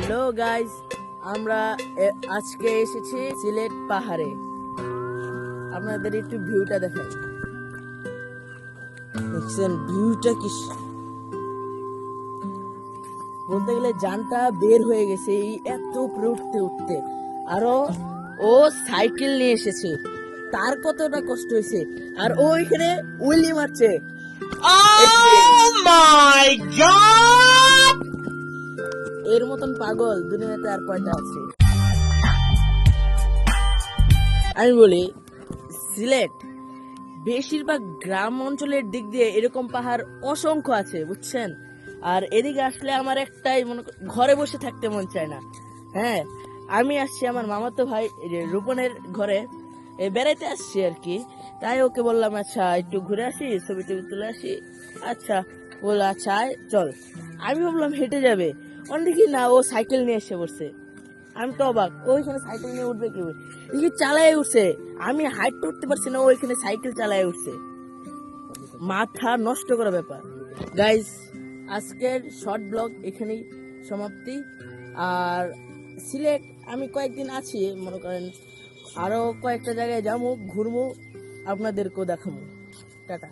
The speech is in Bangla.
হ্যালো গাইস, আমরা আজকে এসেছি সিলেট পাহাড়ে। আপনাদের একটু ভিউটা দেখাই। দেখছেন ভিউটা কি বলতে গেলে জানটা বের হয়ে গেছে এই এত উপরে উঠতে উঠতে। আরো ও সাইকেল নিয়ে এসেছে, তার কতটা কষ্ট হয়েছে। আর ও এখানে উইলি মারছে। এর মতন পাগল দুনিয়াতে আর কয়টা আছে? আমি বলি সিলেট বেশিরভাগ গ্রাম অঞ্চলের দিক দিয়ে এরকম পাহাড় অসংখ্য আছে, বুঝছেন। আর এদিকে আসলে আমার একটাই ঘরে বসে থাকতে মন চায় না। হ্যাঁ, আমি আসছি আমার মামাতো ভাই রূপনের ঘরে বেড়াইতে আসছি আর কি। তাই ওকে বললাম আচ্ছা একটু ঘুরে আসি, ছবি টবি তুলে আসি। আচ্ছা বল, আচ্ছা আয়, চল। আমি ভাবলাম হেঁটে যাবে, অনেকে না ও সাইকেল নিয়ে এসে পড়ছে। আমি তো অবাক, ওইখানে সাইকেল নিয়ে উঠবে কি? এদিকে চালায় উঠছে, আমি হাইট উঠতে পারছি না, ওইখানে সাইকেল চালায় উঠছে। মাথা নষ্ট করা ব্যাপার। গাইস, আজকের শর্ট ব্লগ এখানেই সমাপ্তি। আর সিলেট আমি কয়েকদিন আছি, মনে করেন আরো কয়েকটা জায়গায় যাবো, ঘুরবো, আপনাদেরকেও দেখাবো। টাটা।